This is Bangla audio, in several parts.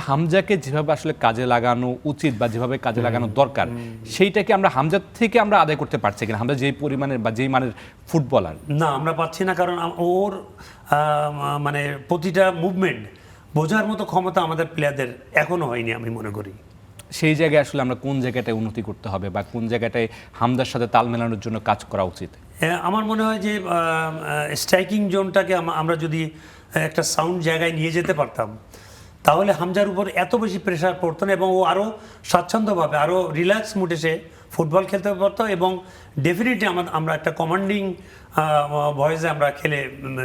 হামজাকে যেভাবে আসলে কাজে লাগানো উচিত বা যেভাবে কাজে লাগানো দরকার সেইটাকে আমরা হামজার থেকে আমরা আদায় করতে পারছি কিনা? হামজা যেই পরিমাণের বা যেই মানের ফুটবলার, না আমরা পাচ্ছি না, কারণ ওর মানে প্রতিটা মুভমেন্ট বোঝার মতো ক্ষমতা আমাদের প্লেয়ারদের এখনো হয়নি আমি মনে করি। সেই জায়গায় আসলে আমরা কোন জায়গাটায় উন্নতি করতে হবে বা কোন জায়গাটায় হামজার সাথে তাল মেলানোর জন্য কাজ করা উচিত? আমার মনে হয় যে স্ট্রাইকিং জোনটাকে আমরা যদি একটা সাউন্ড জায়গায় নিয়ে যেতে পারতাম, তাহলে হামজার উপর এত বেশি প্রেশার পড়তো না এবং ও আরও স্বাচ্ছন্দ্যভাবে আরও রিল্যাক্স মুডে সে ফুটবল খেলতে পারতো এবং ডেফিনেটলি আমরা একটা কমান্ডিং ভয়েসে আমরা খেলে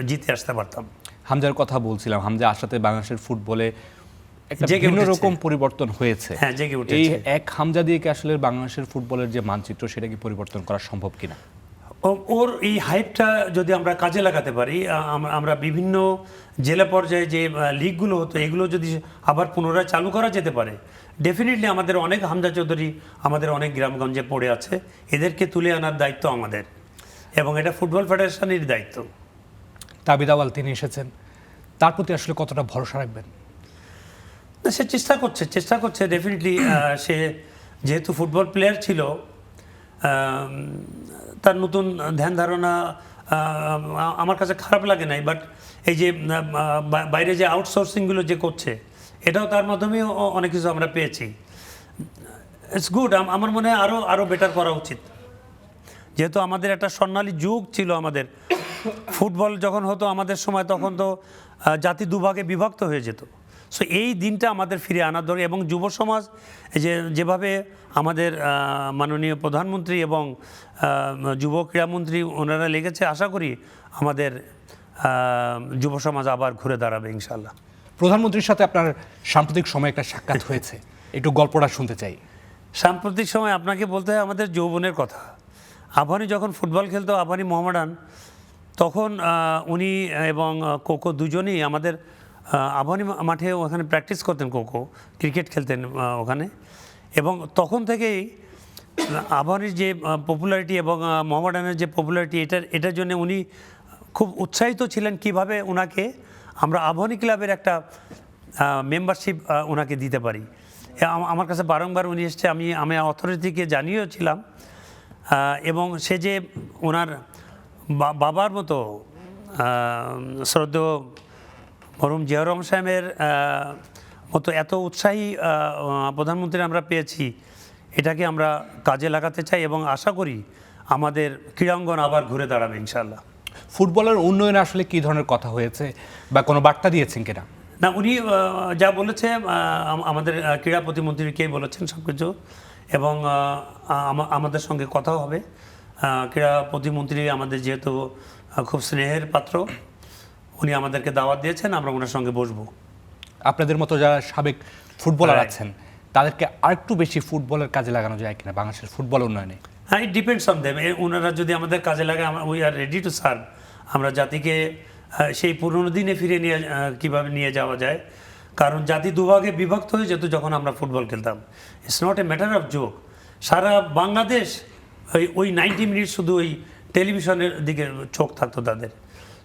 জিতে আসতে পারতাম। হামজার কথা বলছিলাম, হামজা আসাতে বাংলাদেশের ফুটবলে একটা জেগে ভিন্ন উঠেছে। রকম পরিবর্তন হয়েছে। হ্যাঁ, জেগে এই উঠেছে। এক হামজা দিয়ে কি আসলে বাংলাদেশের ফুটবলের যে মানচিত্র সেটা কি পরিবর্তন করা সম্ভব কিনা? ওর এই হাইপটা যদি আমরা কাজে লাগাতে পারি, আমরা বিভিন্ন জেলা পর্যায়ে যে লিগগুলো হতো এগুলো যদি আবার পুনরায় চালু করা যেতে পারে, ডেফিনেটলি আমাদের অনেক হামজা চৌধুরী আমাদের অনেক গ্রামগঞ্জে পড়ে আছে, এদেরকে তুলে আনার দায়িত্ব আমাদের এবং এটা ফুটবল ফেডারেশনের দায়িত্ব। তাবিদ আওয়াল তিনি এসেছেন, তার প্রতি আসলে কতটা ভরসা রাখবেন? না, সে চেষ্টা করছে ডেফিনেটলি। সে যেহেতু ফুটবল প্লেয়ার ছিল, তার নতুন ধ্যান ধারণা আমার কাছে খারাপ লাগে নাই, বাট এই যে বাইরে যে আউটসোর্সিংগুলো যে করছে এটাও তার মাধ্যমেও অনেক কিছু আমরা পেয়েছি। It's good. আমার মনে হয় আরও বেটার করা উচিত, যেহেতু আমাদের একটা স্বর্ণালী যুগ ছিল। আমাদের ফুটবল যখন হতো আমাদের সময়, তখন তো জাতি দুভাগে বিভক্ত হয়ে যেত। সো এই দিনটা আমাদের ফিরে আনার দরকার এবং যুব সমাজ যেভাবে আমাদের মাননীয় প্রধানমন্ত্রী এবং যুব ক্রীড়ামন্ত্রী ওনারা লেগেছে, আশা করি আমাদের যুব সমাজ আবার ঘুরে দাঁড়াবে ইনশাল্লাহ। প্রধানমন্ত্রীর সাথে আপনার সাম্প্রতিক সময়ে একটা সাক্ষাৎ হয়েছে, একটু গল্পটা শুনতে চাই। সাম্প্রতিক সময় আপনাকে বলতে হয় আমাদের যৌবনের কথা। আবাহনী যখন ফুটবল খেলতো, আবাহনী মোহামেডান, তখন উনি এবং কোকো দুজনেই আমাদের আবাহনী মাঠে ওখানে প্র্যাকটিস করতেন। কোকো ক্রিকেট খেলতেন ওখানে, এবং তখন থেকেই আবাহনীর যে পপুলারিটি এবং মোহামেডানের যে পপুলারিটি, এটার জন্য উনি খুব উৎসাহিত ছিলেন কিভাবে ওনাকে আমরা আবাহনী ক্লাবের একটা মেম্বারশিপ ওনাকে দিতে পারি। আমার কাছে বারংবার উনি এসছে, আমি অথরিটিকে জানিয়েছিলাম এবং সে যে ওনার বাবার মতো শ্রদ্ধেয় মরহুম জিয়াউর রহমান সাহেবের মতো এত উৎসাহী প্রধানমন্ত্রী আমরা পেয়েছি, এটাকে আমরা কাজে লাগাতে চাই এবং আশা করি আমাদের ক্রীড়াঙ্গন আবার ঘুরে দাঁড়াবে ইনশাল্লাহ। ফুটবলের উন্নয়নে আসলে কী ধরনের কথা হয়েছে বা কোনো বার্তা দিয়েছেন কিনা? না, উনি যা বলেছে আমাদের ক্রীড়া প্রতিমন্ত্রীকে বলেছেন সব কিছু, এবং আমাদের সঙ্গে কথাও হবে। ক্রীড়া প্রতিমন্ত্রী আমাদের যেহেতু খুব স্নেহের পাত্র, উনি আমাদেরকে দাওয়াত দিয়েছেন, আমরা ওনার সঙ্গে বসবো। আপনাদের মতো যারা সাবেক ফুটবলার আছেন তাদেরকে আরেকটু বেশি ফুটবলের কাজে লাগানো যায় কিনা বাংলাদেশের ফুটবল উন্নয়নে? হ্যাঁ, ইট ডিপেন্ডস অন দেম। ওনারা যদি আমাদের কাজে লাগে, we are ready to serve. আমরা জাতিকে সেই পুরনো দিনে ফিরে কীভাবে নিয়ে যাওয়া যায়, কারণ জাতি দুভাগে বিভক্ত হয়ে যেত যখন আমরা ফুটবল খেলতাম। It's not a matter of joke. সারা বাংলাদেশ ওই 90 মিনিট শুধু ওই টেলিভিশনের দিকে চোখ থাকতো তাদের।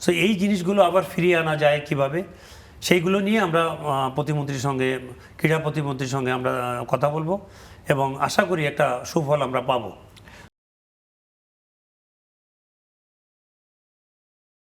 সো এই জিনিসগুলো আবার ফিরিয়ে আনা যায় কিভাবে, সেইগুলো নিয়ে আমরা প্রতিমন্ত্রীর সঙ্গে, ক্রীড়া প্রতিমন্ত্রীর সঙ্গে আমরা কথা বলবো এবং আশা করি একটা সুফল আমরা পাবো।